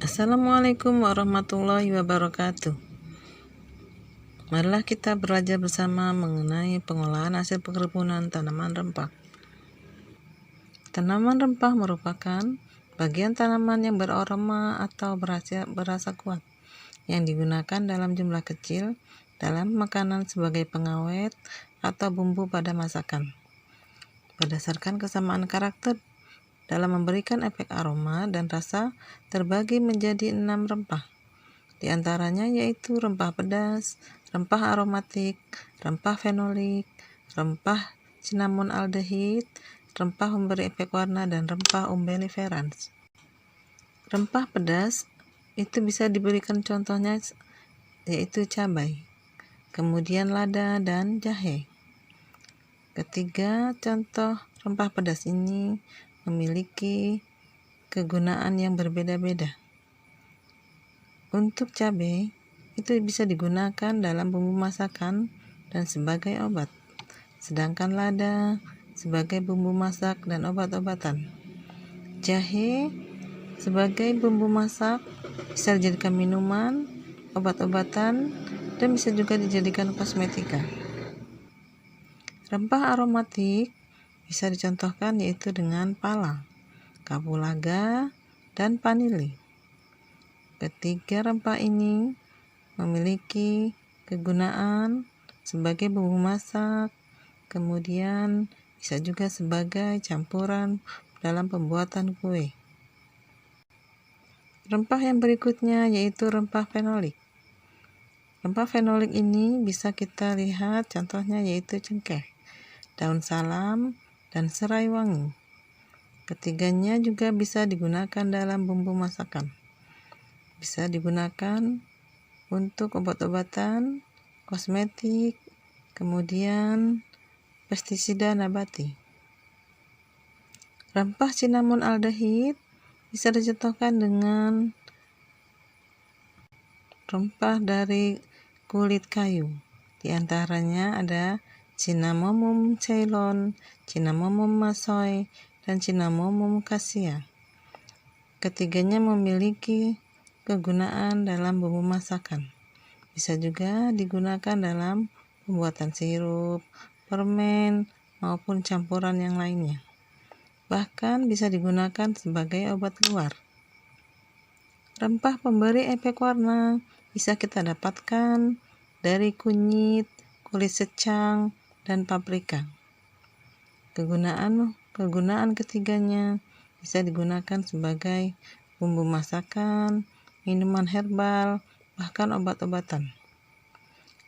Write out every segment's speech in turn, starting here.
Assalamualaikum warahmatullahi wabarakatuh. Marilah kita belajar bersama mengenai pengolahan hasil perkebunan tanaman rempah. Tanaman rempah merupakan bagian tanaman yang beraroma atau berasa kuat yang digunakan dalam jumlah kecil dalam makanan sebagai pengawet atau bumbu pada masakan. Berdasarkan kesamaan karakter dalam memberikan efek aroma dan rasa terbagi menjadi 6 rempah. Di antaranya yaitu rempah pedas, rempah aromatik, rempah fenolik, rempah cinnamon aldehid, rempah pemberi efek warna, dan rempah umbelliferans. Rempah pedas itu bisa diberikan contohnya yaitu cabai, kemudian lada dan jahe. Ketiga contoh rempah pedas ini memiliki kegunaan yang berbeda-beda. Untuk cabai, itu bisa digunakan dalam bumbu masakan dan sebagai obat. Sedangkan lada sebagai bumbu masak dan obat-obatan. Jahe sebagai bumbu masak bisa dijadikan minuman, obat-obatan, dan bisa juga dijadikan kosmetika. Rempah aromatik bisa dicontohkan yaitu dengan pala, kapulaga, dan vanili. Ketiga rempah ini memiliki kegunaan sebagai bumbu masak, kemudian bisa juga sebagai campuran dalam pembuatan kue. Rempah yang berikutnya yaitu rempah fenolik. Rempah fenolik ini bisa kita lihat contohnya yaitu cengkeh, daun salam, dan serai wangi. Ketiganya juga bisa digunakan dalam bumbu masakan. Bisa digunakan untuk obat-obatan, kosmetik, kemudian pestisida nabati. Rempah cinnamon aldehid bisa dicontohkan dengan rempah dari kulit kayu. Di antaranya ada Cinnamomum ceylon, Cinnamomum massoy, dan Cinnamomum cassia. Ketiganya memiliki kegunaan dalam bumbu masakan. Bisa juga digunakan dalam pembuatan sirup, permen, maupun campuran yang lainnya. Bahkan bisa digunakan sebagai obat luar. Rempah pemberi efek warna bisa kita dapatkan dari kunyit, kulit secang, dan paprika. Kegunaan ketiganya bisa digunakan sebagai bumbu masakan, minuman herbal, bahkan obat-obatan.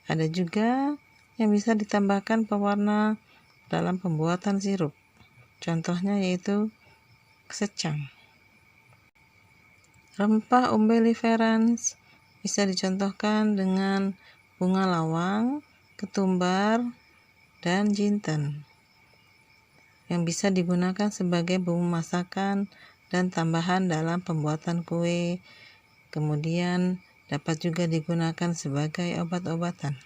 Ada juga yang bisa ditambahkan pewarna dalam pembuatan sirup. Contohnya yaitu secang. Rempah umbelliferans bisa dicontohkan dengan bunga lawang, ketumbar, dan jinten yang bisa digunakan sebagai bumbu masakan dan tambahan dalam pembuatan kue. Kemudian dapat juga digunakan sebagai obat-obatan.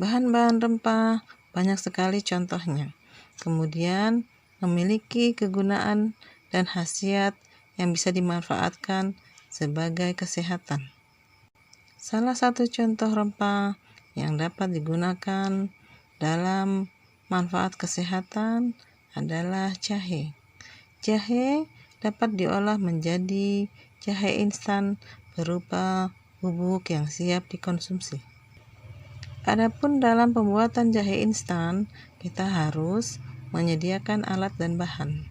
Bahan-bahan rempah banyak sekali contohnya. Kemudian memiliki kegunaan dan khasiat yang bisa dimanfaatkan sebagai kesehatan. Salah satu contoh rempah yang dapat digunakan dalam manfaat kesehatan adalah jahe. Jahe dapat diolah menjadi jahe instan berupa bubuk yang siap dikonsumsi. Adapun dalam pembuatan jahe instan, kita harus menyediakan alat dan bahan.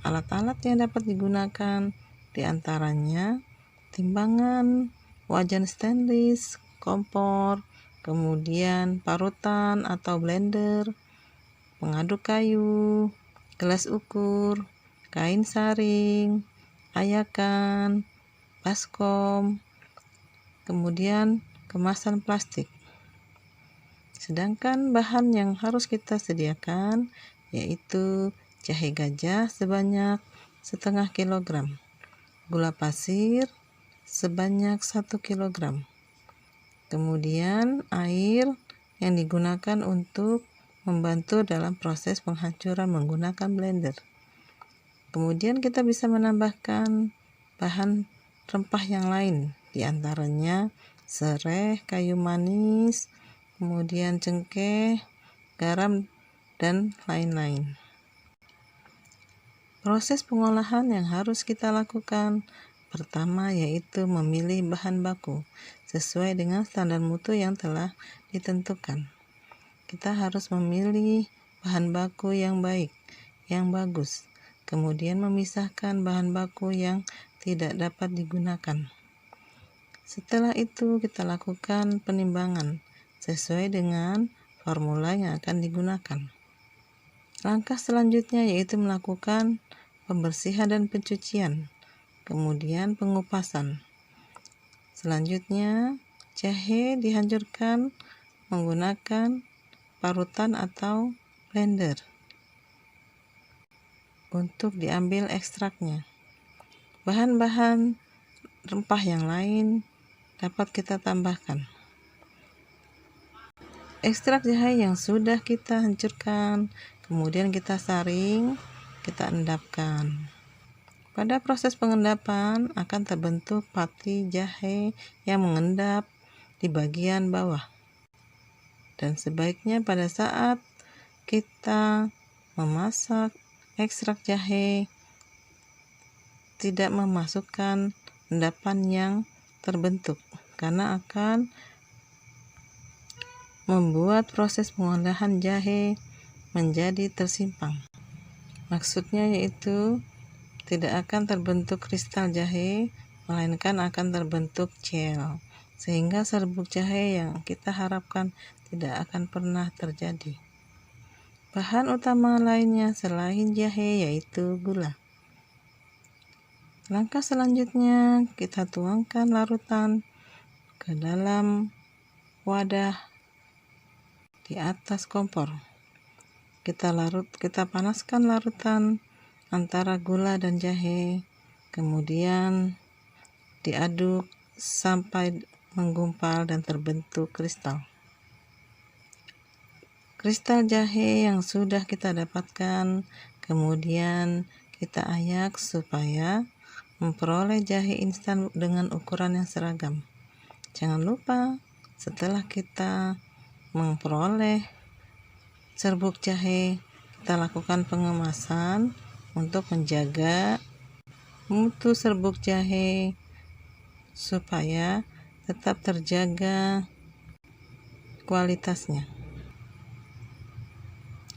Alat-alat yang dapat digunakan diantaranya timbangan, wajan stainless, kompor, kemudian parutan atau blender, pengaduk kayu, gelas ukur, kain saring, ayakan, baskom, kemudian kemasan plastik. Sedangkan bahan yang harus kita sediakan yaitu jahe gajah sebanyak 0,5 kilogram, gula pasir sebanyak 1 kilogram, kemudian air yang digunakan untuk membantu dalam proses penghancuran menggunakan blender. Kemudian kita bisa menambahkan bahan rempah yang lain, diantaranya serai, kayu manis, kemudian cengkeh, garam, dan lain-lain. Proses pengolahan yang harus kita lakukan pertama yaitu memilih bahan baku sesuai dengan standar mutu yang telah ditentukan. Kita harus memilih bahan baku yang baik, yang bagus, kemudian memisahkan bahan baku yang tidak dapat digunakan. Setelah itu kita lakukan penimbangan sesuai dengan formula yang akan digunakan. Langkah selanjutnya yaitu melakukan pembersihan dan pencucian, kemudian pengupasan. Selanjutnya, jahe dihancurkan menggunakan parutan atau blender untuk diambil ekstraknya. Bahan-bahan rempah yang lain dapat kita tambahkan. Ekstrak jahe yang sudah kita hancurkan, kemudian kita saring, kita endapkan. Pada proses pengendapan akan terbentuk pati jahe yang mengendap di bagian bawah. Dan sebaiknya pada saat kita memasak ekstrak jahe tidak memasukkan endapan yang terbentuk karena akan membuat proses pengolahan jahe menjadi tersimpang. Maksudnya yaitu tidak akan terbentuk kristal jahe, melainkan akan terbentuk gel, sehingga serbuk jahe yang kita harapkan tidak akan pernah terjadi. Bahan utama lainnya selain jahe yaitu gula. Langkah selanjutnya kita tuangkan larutan ke dalam wadah di atas kompor. Kita panaskan larutan antara gula dan jahe, kemudian diaduk sampai menggumpal dan terbentuk kristal. Kristal jahe yang sudah kita dapatkan, kemudian kita ayak supaya memperoleh jahe instan dengan ukuran yang seragam. Jangan lupa setelah kita memperoleh serbuk jahe, kita lakukan pengemasan untuk menjaga mutu serbuk jahe supaya tetap terjaga kualitasnya.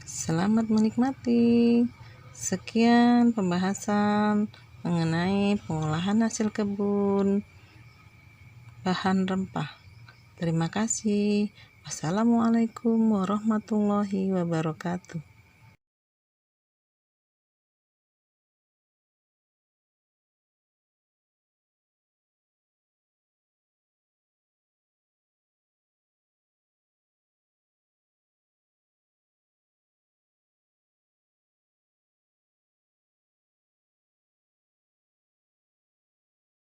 Selamat menikmati. Sekian pembahasan mengenai pengolahan hasil kebun bahan rempah. Terima kasih. Wassalamualaikum warahmatullahi wabarakatuh.